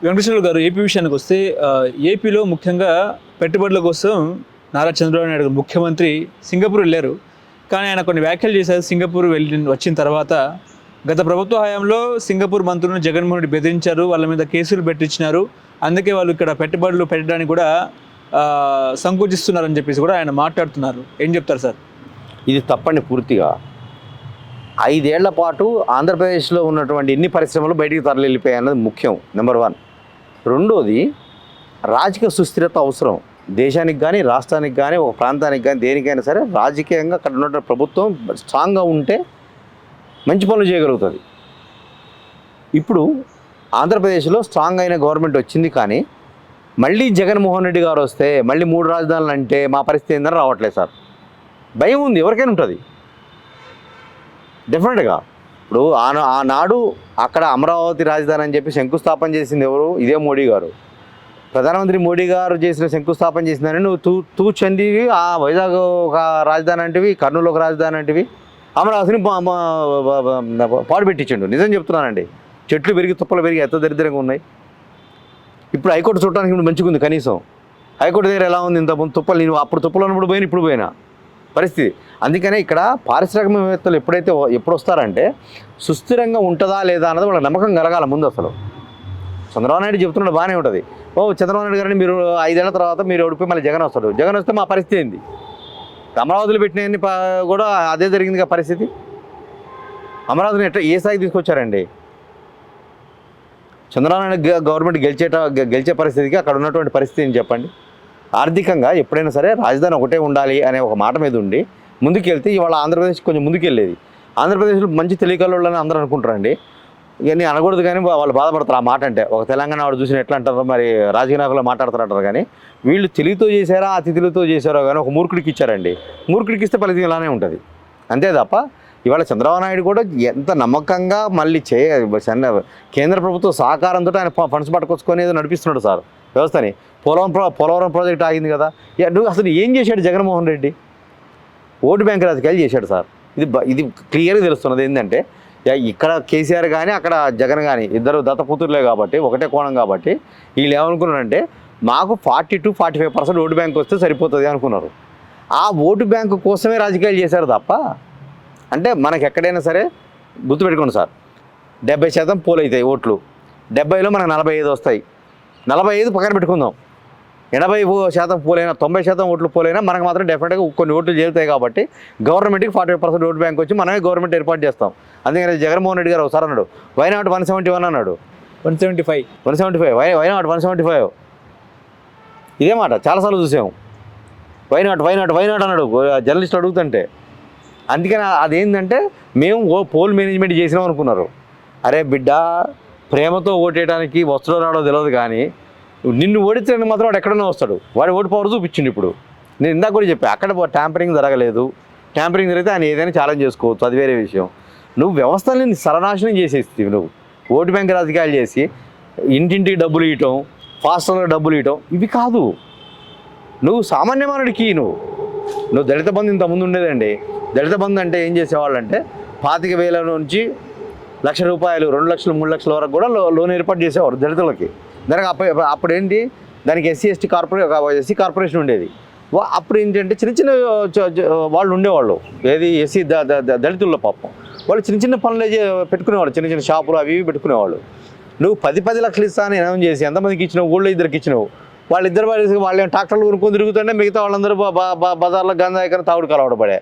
వెంకటేశ్వర గారు ఏపీ విషయానికి వస్తే ఏపీలో ముఖ్యంగా పెట్టుబడుల కోసం నారా చంద్రబాబు నాయుడు గారు ముఖ్యమంత్రి సింగపూర్ వెళ్ళారు. కానీ ఆయన కొన్ని వ్యాఖ్యలు చేశారు. సింగపూర్ వచ్చిన తర్వాత గత ప్రభుత్వ హయాంలో సింగపూర్ మంత్రులను జగన్మోహన్ రెడ్డి బెదిరించారు, వాళ్ళ మీద కేసులు పెట్టించినారు, అందుకే వాళ్ళు ఇక్కడ పెట్టుబడులు పెట్టడానికి కూడా సంకోచిస్తున్నారని చెప్పేసి కూడా ఆయన మాట్లాడుతున్నారు. ఏం చెప్తారు సార్? ఇది తప్పండి పూర్తిగా. 5 ఏళ్ల పాటు ఆంధ్రప్రదేశ్లో ఉన్నటువంటి ఎన్ని పరిశ్రమలు బయటికి తరలి వెళ్ళిపోయాయి అన్నది ముఖ్యం, నెంబర్ 1. రెండోది, రాజకీయ సుస్థిరత అవసరం దేశానికి కానీ రాష్ట్రానికి కానీ ఒక ప్రాంతానికి కానీ దేనికైనా సరే. రాజకీయంగా అక్కడ ఉన్న ప్రభుత్వం స్ట్రాంగ్గా ఉంటే మంచి పనులు చేయగలుగుతుంది. ఇప్పుడు ఆంధ్రప్రదేశ్లో స్ట్రాంగ్ అయిన గవర్నమెంట్ వచ్చింది, కానీ మళ్ళీ జగన్మోహన్ రెడ్డి గారు వస్తే మళ్ళీ 3 రాజధానులు అంటే మా పరిస్థితి ఏందని రావట్లేదు సార్. భయం ఉంది, ఎవరికైనా ఉంటుంది డెఫినెట్గా. ఇప్పుడు ఆనాడు అక్కడ అమరావతి రాజధాని అని చెప్పి శంకుస్థాపన చేసింది ఎవరు? ఇదే మోడీ గారు. ప్రధానమంత్రి మోడీ గారు చేసిన శంకుస్థాపన చేసిందని నువ్వు తూచండివి. ఆ వైజాగ్ ఒక రాజధాని అంటివి, కర్నూలు ఒక రాజధాని అంటివి, అమరావతిని పాడు పెట్టించండు. నిజం చెప్తున్నానండి, చెట్లు పెరిగి తుప్పలు పెరిగి ఎంత దరిద్రంగా ఉన్నాయి. ఇప్పుడు హైకోర్టు చూడటానికి ఇప్పుడు మంచిగా ఉంది. కనీసం హైకోర్టు దగ్గర ఎలా ఉంది? ఇంత తుప్పలు, నేను అప్పుడు తుప్పలు ఉన్నప్పుడు పోయినా ఇప్పుడు పోయినా పరిస్థితి. అందుకనే ఇక్కడ పారిశ్రామికవేత్తలు ఎప్పుడు వస్తారంటే సుస్థిరంగా ఉంటుందా లేదా అన్నది వాళ్ళకి నమ్మకం కలగాల ముందు. అసలు చంద్రబాబు నాయుడు చెప్తున్నాడు బాగానే ఉంటుంది. చంద్రబాబు నాయుడు గారిని మీరు 5 ఏళ్ల తర్వాత మీరు ఓడిపోయి మళ్ళీ జగన్ వస్తాడు. జగన్ వస్తే మా పరిస్థితి ఏంది? అమరావతిలో పెట్టినవన్నీ కూడా అదే జరిగిందిగా పరిస్థితి. అమరావతిని ఏ స్థాయికి తీసుకొచ్చారండి? చంద్రబాబు నాయుడు గవర్నమెంట్ గెలిచే పరిస్థితికి అక్కడ ఉన్నటువంటి పరిస్థితి ఏం చెప్పండి? ఆర్థికంగా ఎప్పుడైనా సరే రాజధాని ఒకటే ఉండాలి అనే ఒక మాట మీద ఉండి ముందుకెళ్తే ఇవాళ ఆంధ్రప్రదేశ్ కొంచెం ముందుకెళ్ళేది. ఆంధ్రప్రదేశ్లో మంచి తెలియకల్లోళ్ళని అందరూ అనుకుంటారండి. ఇవన్నీ అనకూడదు, కానీ వాళ్ళు బాధపడతారు ఆ మాట అంటే. ఒక తెలంగాణ వాడు చూసిన ఎట్లా అంటారో మరి రాజకీయ నాయకులు మాట్లాడుతారంటారు. కానీ వీళ్ళు తెలివితో చేశారా అతిథులతో చేశారో కానీ ఒక మూర్ఖుడికి ఇచ్చారండి. మూర్ఖుడికి ఇస్తే ఫలితం ఇలానే ఉంటుంది, అంతే తప్ప. ఇవాళ చంద్రబాబు నాయుడు కూడా ఎంత నమ్మకంగా మళ్ళీ కేంద్ర ప్రభుత్వ సహకారంతో ఆయన ఫండ్స్ పట్టుకొచ్చుకొని ఏదో నడిపిస్తున్నాడు సార్ వ్యవస్థని. పోలవరం ప్రాజెక్ట్ ఆగింది కదా. నువ్వు అసలు ఏం చేశాడు జగన్మోహన్ రెడ్డి? ఓటు బ్యాంక్ రాజకీయాలు చేశాడు సార్. ఇది క్లియర్గా తెలుస్తున్నది ఏంటంటే, ఇక్కడ కేసీఆర్ కానీ అక్కడ జగన్ కానీ ఇద్దరు దత్తపుత్రులే కాబట్టి ఒకటే కోణం కాబట్టి వీళ్ళు ఏమనుకున్నారంటే మాకు 40-45% ఓటు బ్యాంక్ వస్తే సరిపోతుంది అనుకున్నారు. ఆ ఓటు బ్యాంకు కోసమే రాజకీయాలు చేశారు తప్ప. అంటే మనకు ఎక్కడైనా సరే గుర్తుపెట్టుకోండి సార్, 70% పోల్ అవుతాయి ఓట్లు, 70లో మనకు 45 వస్తాయి. 45 పక్కన పెట్టుకుందాం, 80% పోలైనా 90% ఓట్లు పోలైనా మనకు మాత్రం డెఫినెట్గా కొన్ని ఓట్లు చేరుతాయి. కాబట్టి గవర్నమెంట్కి 45% ఓటు బ్యాంక్ వచ్చి మనమే గవర్నమెంట్ ఏర్పాటు చేస్తాం. అందుకని జగన్మోహన్ రెడ్డి గారు ఒకసారి అన్నాడు, వై నాట్ 171 అన్నాడు. 175 వై నాట్ 175 ఇదే మాట చాలాసార్లు చూసాము. వై నాట్ అన్నాడు జర్నలిస్టులు అడుగుతుంటే. అందుకని అదేంటంటే మేము పోల్ మేనేజ్మెంట్ చేసినాం అనుకున్నారు. అరే బిడ్డ, ప్రేమతో ఓటేయడానికి వస్తాడో రాడో తెలియదు, కానీ నిన్ను ఓడించడానికి మాత్రం వాడు ఎక్కడన్నా వస్తాడు. వాడి ఓటు పవర్ చూపించిండు. ఇప్పుడు నేను ఇందాక కూడా చెప్పా, అక్కడ ట్యాంపరింగ్ జరగలేదు. ట్యాంపరింగ్ జరిగితే ఆయన ఏదైనా ఛాలెంజ్ చేసుకోవచ్చు, అది వేరే విషయం. నువ్వు వ్యవస్థని సర్వనాశనం చేసేస్తావు. నువ్వు ఓటు బ్యాంక్ రాజకీయాలు చేసి ఇంటింటికి డబ్బులు ఇవ్వటం, ఫాస్టర్గా డబ్బులు ఇవ్వటం ఇవి కాదు. నువ్వు సామాన్య మానవుడికి నువ్వు దళిత బంధు ఇంతకుముందు ఉండేదండి. దళిత బంధు అంటే ఏం చేసేవాళ్ళు అంటే 25,000 నుంచి ₹1,00,000, 2 లక్షలు 3 లక్షల వరకు కూడా లోన్ ఏర్పాటు చేసేవారు దళితులకి. దానికి అప్పుడు ఏంటి, దానికి ఎస్సీ కార్పొరేషన్ ఉండేది. అప్పుడు ఏంటంటే చిన్న చిన్న వాళ్ళు ఉండేవాళ్ళు, ఏది ఎస్సీ దళితుల్లో పాపం. వాళ్ళు చిన్న చిన్న పనులు పెట్టుకునేవాళ్ళు, చిన్న చిన్న షాపులు అవి పెట్టుకునేవాళ్ళు. నువ్వు 10 లక్షలు ఇస్తాను అనౌన్స్ చేసి ఎంతమందికి ఇచ్చినావు? ఊళ్ళో 2 ఇచ్చినావు. వాళ్ళిద్దరు వాళ్ళేమో ట్రాక్టర్లు కొనుక్కొని తిరుగుతుంటే మిగతా వాళ్ళందరూ బజార్లో గంజాయికర తాగుడు కలవడ పడే.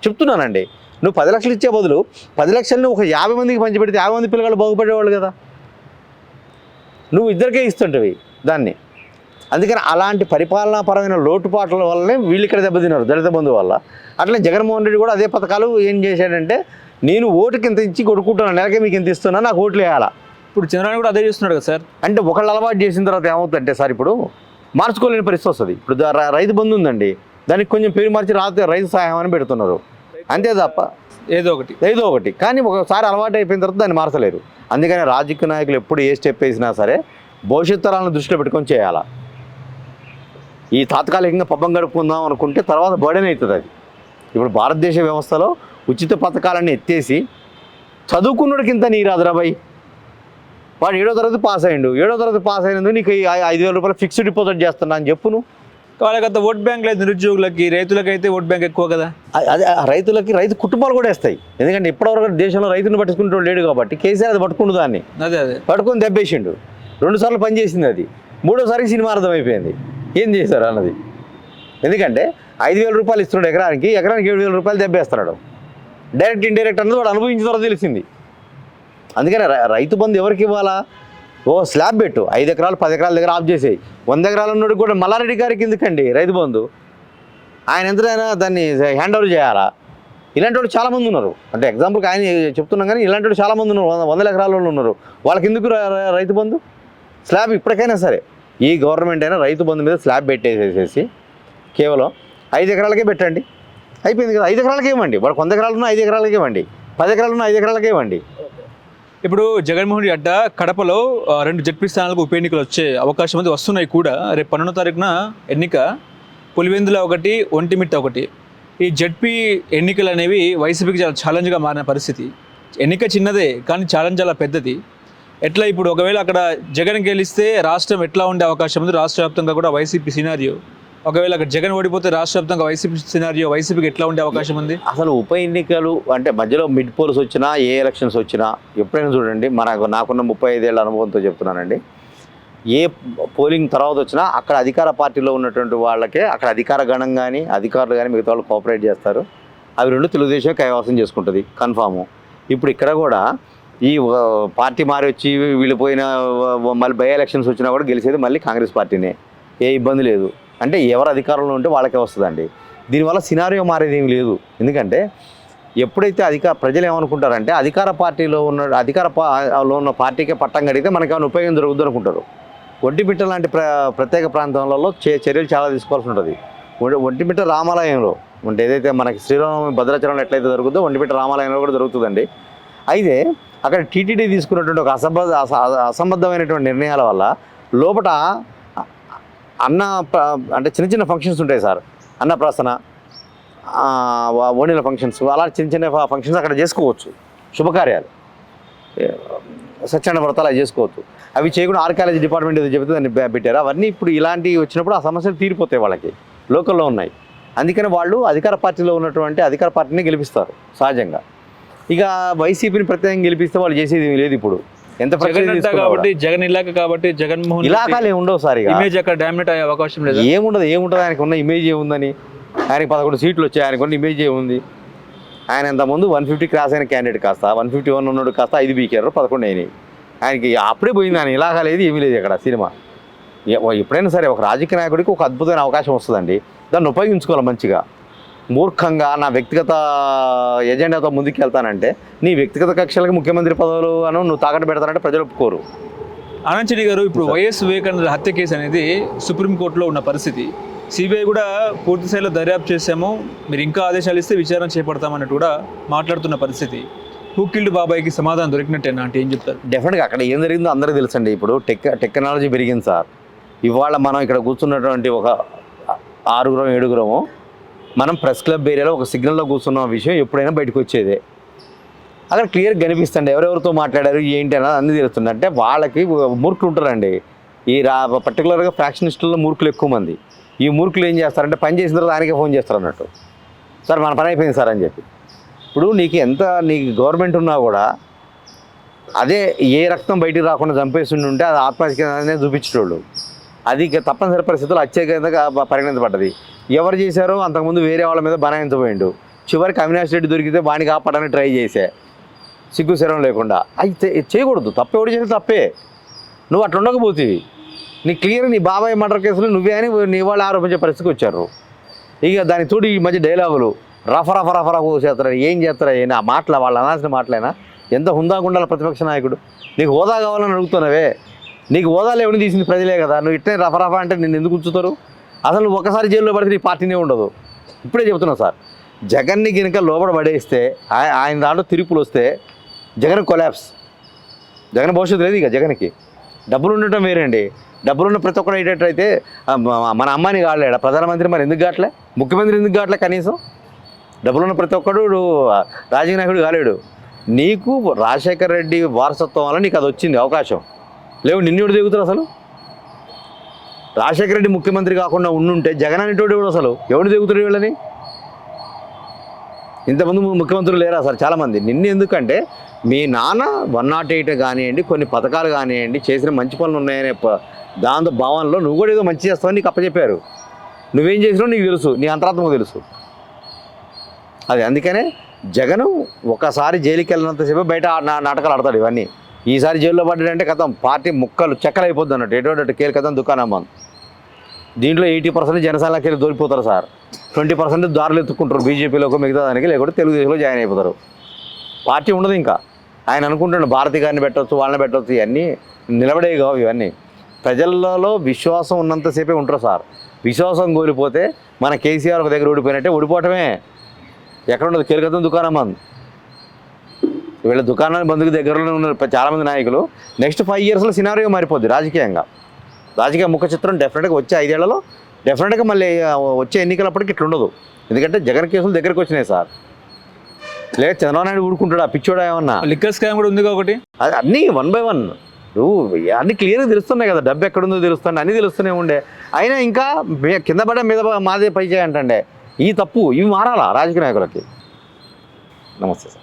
చెప్తున్నానండి, నువ్వు 10 లక్షలు ఇచ్చే బదులు 10 లక్షలను ఒక 50 మందికి పంచిపెడితే 50 మంది పిల్లలు బాగుపడేవాళ్ళు కదా. నువ్వు ఇద్దరికే ఇస్తుంటవి దాన్ని. అందుకని అలాంటి పరిపాలనాపరమైన లోటుపాట్ల వల్లనే వీళ్ళు ఇక్కడ దెబ్బతిన్నారు దళిత బంధు వల్ల. అట్లనే జగన్మోహన్ రెడ్డి కూడా అదే పథకాలు ఏం చేశాడంటే, నేను ఓటుకి ఇంత ఇచ్చి కొడుకుంటున్నాను, నెలకే మీకు ఇంత ఇస్తున్నా, నాకు ఓట్లు వేయాలా. ఇప్పుడు చంద్రబాబు కూడా అదే చేస్తున్నాడు కదా సార్. అంటే ఒకళ్ళు అలవాటు చేసిన తర్వాత ఏమవుతుందంటే సార్, ఇప్పుడు మార్చుకోలేని పరిస్థితి వస్తుంది. ఇప్పుడు రైతు బంధు ఉందండి, దానికి కొంచెం పేరు మార్చి రైతు సహాయం అని పెడుతున్నారు, అంతే తప్ప ఏదో ఒకటి. కానీ ఒకసారి అలవాటు అయిపోయిన తర్వాత దాన్ని మార్చలేరు. అందుకని రాజకీయ నాయకులు ఎప్పుడు ఏ స్టెప్ వేసినా సరే భవిష్యత్ తరాలను దృష్టిలో పెట్టుకొని చేయాలా. ఈ తాత్కాలికంగా పబ్బం గడుపుకుందాం అనుకుంటే తర్వాత బర్డెన్ అవుతుంది అది. ఇప్పుడు భారతదేశ వ్యవస్థలో ఉచిత పథకాలన్నీ ఎత్తేసి చదువుకున్నోడికి ఇంత నీ రాదురాబాయ్, వాడు 7వ తరగతి పాస్ అయ్యిండు, 7వ తరగతి పాస్ అయినందుకు నీకు 5,000 రూపాయలు ఫిక్స్డ్ డిపాజిట్ చేస్తున్నా అని చెప్పు నువ్వు. వాళ్ళకి అంత ఓట్ బ్యాంక్ లేదు, నిరుద్యోగులకి, రైతులకైతే ఓట్ బ్యాంక్ ఎక్కువ కదా. అదే రైతు కుటుంబాలు కూడా వేస్తాయి. ఎందుకంటే ఇప్పటివరకు దేశంలో రైతుని పట్టుకుంటూ లేడు కాబట్టి కేసీఆర్ అది పట్టుకుండు, దాన్ని అదే పట్టుకొని దెబ్బేసిండు. 2 సార్లు పనిచేసింది అది, 3వసారికి సినిమా అర్థం అయిపోయింది ఏం చేశారు అన్నది. ఎందుకంటే 5,000 రూపాయలు ఇస్తున్నాడు ఎకరానికి 7,000 రూపాయలు దెబ్బేస్తున్నాడు. డైరెక్ట్ ఇండైరెక్ట్ అన్నది వాడు అనుభవించిన తర్వాత తెలిసింది. అందుకని రైతు బంధు ఎవరికి ఇవ్వాలా? స్లాబ్ పెట్టు, 5 ఎకరాలు 10 ఎకరాల దగ్గర ఆఫ్ చేసేయి. 100 ఎకరాలు ఉన్నోడికి కూడా మల్లారెడ్డి గారికి ఎందుకండి రైతు బంధు? ఆయన ఎంతైనా దాన్ని హ్యాండ్ ఓవర్ చేయాలా? ఇలాంటి వాళ్ళు చాలామంది ఉన్నారు. అంటే ఎగ్జాంపుల్కి ఆయన చెప్తున్నాం కానీ ఇలాంటి వాళ్ళు చాలామంది ఉన్నారు, 100 ఎకరాల వాళ్ళు ఉన్నారు. వాళ్ళకి ఎందుకు రైతు బంధు? స్లాబ్ ఇప్పటికైనా సరే ఈ గవర్నమెంట్ అయినా రైతు బంధు మీద స్లాబ్ పెట్టేసేసి కేవలం 5 ఎకరాలకే పెట్టండి, అయిపోయింది కదా. 5 ఎకరాలకే ఇవ్వండి. వాడు 100 ఎకరాలు ఉన్న 5 ఎకరాలకే ఇవ్వండి, 10 ఎకరాలు ఉన్న 5 ఎకరాలకే ఇవ్వండి. ఇప్పుడు జగన్మోహన్ రెడ్డి కడపలో 2 జడ్పీ స్థానాలకు ఉప ఎన్నికలు వచ్చే అవకాశం అయితే వస్తున్నాయి కూడా. రేపు 12వ తారీఖున ఎన్నిక, పులివెందుల ఒకటి, ఒంటిమిట్ట ఒకటి. ఈ జడ్పీ ఎన్నికలు అనేవి వైసీపీకి చాలా ఛాలెంజ్గా మారిన పరిస్థితి. ఎన్నిక చిన్నదే కానీ ఛాలెంజ్ చాలా పెద్దది. ఎట్లా ఇప్పుడు ఒకవేళ అక్కడ జగన్ గెలిస్తే రాష్ట్రం ఎట్లా ఉండే అవకాశం ఉంది? రాష్ట్ర వ్యాప్తంగా కూడా వైసీపీ సినారియో, ఒకవేళ అక్కడ జగన్ ఓడిపోతే రాష్ట్ర వ్యాప్తంగా వైసీపీ సినారియో, వైసీపీకి ఎట్లా ఉండే అవకాశం ఉంది? అసలు ఉప ఎన్నికలు అంటే మధ్యలో మిడ్ పోల్స్ వచ్చినా, ఏ ఎలక్షన్స్ వచ్చినా ఎప్పుడైనా చూడండి, నాకున్న 35 ఏళ్ళ అనుభవంతో చెప్తున్నానండి, ఏ పోలింగ్ తర్వాత వచ్చినా అక్కడ అధికార పార్టీలో ఉన్నటువంటి వాళ్ళకే అక్కడ అధికార గణం కానీ అధికారులు కానీ మిగతా వాళ్ళు కోఆపరేట్ చేస్తారు. అవి 2 తెలుగుదేశం కైవాసం చేసుకుంటుంది కన్ఫాము. ఇప్పుడు ఇక్కడ కూడా ఈ పార్టీ మారి వచ్చి వీళ్ళు పోయిన మళ్ళీ బై ఎలక్షన్స్ వచ్చినా కూడా గెలిచేది మళ్ళీ కాంగ్రెస్ పార్టీనే, ఏ ఇబ్బంది లేదు. అంటే ఎవరు అధికారంలో ఉంటే వాళ్ళకే వస్తుందండి. దీనివల్ల సినారియో మారేది ఏమి లేదు. ఎందుకంటే ఎప్పుడైతే ప్రజలు ఏమనుకుంటారంటే అధికార పార్టీలో ఉన్న పార్టీకే పట్టం కడిగితే మనకేమైనా ఉపయోగం జరుగుద్దు అనుకుంటారు. ఒంటిమిట్ట లాంటి ప్రత్యేక ప్రాంతాలలో చర్యలు చాలా తీసుకోవాల్సి ఉంటుంది. ఒంటిమిట్ట రామాలయంలో అంటే ఏదైతే మనకి శ్రీరామ భద్రాచలంలో ఎట్లయితే జరుగుతుందో ఒంటిమిట్ట రామాలయంలో కూడా జరుగుతుందండి. అయితే అక్కడ టీటీడీ తీసుకున్నటువంటి ఒక అసంబద్ధమైనటువంటి నిర్ణయాల వల్ల లోపల అంటే చిన్న ఫంక్షన్స్ ఉంటాయి సార్, అన్నప్రాసన, ఓణీల ఫంక్షన్స్, అలా చిన్న ఫంక్షన్స్ అక్కడ చేసుకోవచ్చు. శుభకార్యాలు, సత్యనారాయణ వ్రతాలు అవి చేసుకోవచ్చు. అవి చేయకుండా ఆర్కాలజీ డిపార్ట్మెంట్ ఏదో చెబితే దాన్ని పెట్టారు. అవన్నీ ఇప్పుడు ఇలాంటివి వచ్చినప్పుడు ఆ సమస్యలు తీరిపోతాయి, వాళ్ళకి లోకల్లో ఉన్నాయి. అందుకని వాళ్ళు అధికార పార్టీలో ఉన్నటువంటి అధికార పార్టీని గెలిపిస్తారు సహజంగా. ఇక వైసీపీని ప్రత్యేకంగా గెలిపిస్తే వాళ్ళు చేసేది లేదు. ఇప్పుడు ఎంత కాబట్టి జగన్ ఇలాక కాబట్టి జగన్మోహన్ ఇలాకాలు ఏముండవు సార్, ఇమేజ్ అక్కడ డామినేట్ అయ్యే అవకాశం లేదు. ఏముంటుంది ఆయనకు ఉన్న ఇమేజ్ ఏముందని? ఆయనకి 11 సీట్లు వచ్చాయి, ఆయనకు ఉన్న ఇమేజ్ ఏముంది? ఆయన ఇంతకుముందు 150 క్రాస్ అయిన క్యాండిడేట్ కాస్త 151 ఉన్నాడు, కాస్త 5 బీకారు, 11 అయినాయి. ఆయనకి అప్పుడే పోయింది. ఆయన ఇలాగా లేదు, ఏమీ లేదు అక్కడ సినిమా. ఎప్పుడైనా సరే ఒక రాజకీయ నాయకుడికి ఒక అద్భుతమైన అవకాశం వస్తుందండి, దాన్ని ఉపయోగించుకోవాలి మంచిగా. మూర్ఖంగా నా వ్యక్తిగత ఎజెండాతో ముందుకు వెళ్తానంటే నీ వ్యక్తిగత కక్షలకు ముఖ్యమంత్రి పదవులు నువ్వు తాకట్టు పెడతానంటే ప్రజలు ఒప్పుకోరు. ఆనంద్ గారు, ఇప్పుడు వైఎస్ వివేకానంద హత్య కేసు అనేది సుప్రీంకోర్టులో ఉన్న పరిస్థితి. సిబిఐ కూడా పూర్తి స్థాయిలో దర్యాప్తు చేశాము, మీరు ఇంకా ఆదేశాలు ఇస్తే విచారణ చేపడతామన్నట్టు కూడా మాట్లాడుతున్న పరిస్థితి. హూ కిల్డ్ బాబాయ్కి సమాధానం దొరికినట్టేనా అంటే ఏం చెప్తారు? డెఫినెట్గా అక్కడ ఏం జరిగిందో అందరికీ తెలుసండి. ఇప్పుడు టెక్నాలజీ పెరిగింది సార్. ఇవాళ మనం ఇక్కడ కూర్చున్నటువంటి ఒక 6-7 మనం ప్రెస్ క్లబ్ ఏరియాలో ఒక సిగ్నల్లో కూర్చున్న విషయం ఎప్పుడైనా బయటకు వచ్చేదే. అక్కడ క్లియర్గా కనిపిస్తుంది ఎవరెవరితో మాట్లాడారు ఏంటి అన్నది అన్నీ తెలుస్తుంది. అంటే వాళ్ళకి మూర్ఖులు ఉంటారండి. ఈ పర్టికులర్గా ఫ్యాక్షనిస్టుల్లో మూర్ఖులు ఎక్కువ మంది. ఈ మూర్ఖులు ఏం చేస్తారంటే పని చేసిన తర్వాత ఆయనకే ఫోన్ చేస్తారు అన్నట్టు, సార్ మన పని అయిపోయింది సార్ అని చెప్పి. ఇప్పుడు నీకు గవర్నమెంట్ ఉన్నా కూడా అదే ఏ రక్తం బయటికి రాకుండా చంపేస్తుండే ఉంటే అది ఆత్మహత్యనే చూపించేటోళ్ళు. అది తప్పనిసరి పరిస్థితుల్లో అత్యేకంగా పరిగణించబడ్డది. ఎవరు చేశారో అంతకుముందు వేరే వాళ్ళ మీద బనాయించబోయిండు. చివరికి అవినాష్ రెడ్డి దొరికితే వాడిని కాపాడడానికి ట్రై చేసే సిగ్గు శరం లేకుండా. అయితే చేయకూడదు, తప్పు ఎవడు చేస్తే తప్పే. నువ్వు అట్లా ఉండకపోతుంది. నీ క్లియర్ నీ బాబాయ్ మర్డర్ కేసులో నువ్వే అని నీ వాళ్ళు ఆరోపించే పరిస్థితికి వచ్చారు. ఇక దాని తోడు ఈ మధ్య డైలాగులు రఫరా చేస్తారా, ఏం చేస్తారా, ఆ మాటల వాళ్ళు అనాల్సిన మాటలైనా ఎంత హుందాగా ఉండాలి ప్రతిపక్ష నాయకుడు. నీకు హోదా కావాలని అడుగుతున్నావే, నీకు హోదాలు ఎవరిని తీసింది ప్రజలే కదా. నువ్వు ఇట్లనే రఫరా అంటే నిన్ను ఎందుకు ఉంచుతారు? అసలు నువ్వు ఒకసారి జైల్లో పడితే నీ పార్టీనే ఉండదు. ఇప్పుడే చెప్తున్నా సార్, జగన్ని కనుక లోపల పడేస్తే ఆయన దాంట్లో తిరుపులు వస్తే జగన్ కొలాప్స్. జగన్ భవిష్యత్తు లేదు ఇక జగన్కి. డబ్బులు ఉండటం వేరండి. డబ్బులున్న ప్రతి ఒక్కరు అయ్యేటట్టయితే మన అమ్మాయిని కాలేడా ప్రధానమంత్రి? మరి ఎందుకు కావట్లే? ముఖ్యమంత్రి ఎందుకు కావట్లే? కనీసం డబ్బులున్న ప్రతి ఒక్కడు రాజకీయ నాయకుడు కాలేడు. నీకు రాజశేఖర రెడ్డి వారసత్వం వల్ల నీకు అది వచ్చింది అవకాశం. లేవు నిన్నుడు దిగుతారు అసలు. రాజశేఖర రెడ్డి ముఖ్యమంత్రి కాకుండా ఉండుంటే జగన్ అనేటోడు ఎవడు అసలు ఎవడు దిగుతాడు వీళ్ళని? ఇంతమంది ముఖ్యమంత్రులు లేరా సార్ చాలామంది. నిన్ను ఎందుకంటే మీ నాన్న 108 కానివ్వండి, కొన్ని పథకాలు కానివ్వండి, చేసిన మంచి పనులు ఉన్నాయనే దాంతో భావనలో నువ్వు కూడా ఏదో మంచి చేస్తావని నీకు అప్పచెప్పారు. నువ్వేం చేసినావు నీకు తెలుసు, నీ అంతరాత్మకు తెలుసు. అది అందుకనే జగన్ ఒకసారి జైలుకి వెళ్ళినంతసేపు బయట నాటకాలు ఆడతాడు ఇవన్నీ. ఈసారి జైల్లో పడ్డాడంటే కథం పార్టీ ముక్కలు చెక్కలు అయిపోద్ది అన్నట్టు. ఎటువంటి కేలు కథం దుకాణం బంద్. దీంట్లో 80% జనసేనకి వెళ్ళి దొరికిపోతారు సార్. 20% దారులు ఎత్తుకుంటారు బీజేపీలోకి, మిగతా దానికి, లేకపోతే తెలుగుదేశంలో జాయిన్ అయిపోతారు. పార్టీ ఉండదు ఇంకా. ఆయన అనుకుంటున్నాడు భారతి గారిని పెట్టవచ్చు, వాళ్ళని పెట్టవచ్చు, ఇవన్నీ నిలబడే కావు. ఇవన్నీ ప్రజలలో విశ్వాసం ఉన్నంతసేపే ఉంటారు సార్. విశ్వాసం కోల్పోతే మన కేసీఆర్ ఒక దగ్గర ఓడిపోయినట్టే, ఓడిపోవటమే. ఎక్కడ ఉండదు కేలికతం దుకాణం బంద్. వీళ్ళ దుకాణాన్ని బంధుకు దగ్గరలో ఉన్న చాలామంది నాయకులు నెక్స్ట్ 5 yearsలో సినారియో మారిపోద్ది రాజకీయంగా. రాజకీయ ముఖ చిత్రం డెఫినెట్గా వచ్చే 5 ఏళ్లలో డెఫినెట్గా మళ్ళీ వచ్చే ఎన్నికలప్పటికి ఇట్లా ఉండదు. ఎందుకంటే జగన్ కేసులు దగ్గరికి వచ్చినాయి సార్. లేదా చంద్రబాబు నాయుడు ఊరుకుంటాడా పిచ్చోడా ఏమన్నా? లిక్కర్ స్కామ్ కూడా ఉంది కాబట్టి అది అన్నీ 1 by 1 అన్నీ క్లియర్గా తెలుస్తున్నాయి కదా. డబ్బు ఎక్కడుందో తెలుస్తుంది, అన్నీ తెలుస్తూనే ఉండే. అయినా ఇంకా కింద పడే మీద మాదే పై చేయంటే ఈ తప్పు ఇవి మారాలా రాజకీయ నాయకులకి. నమస్తే సార్.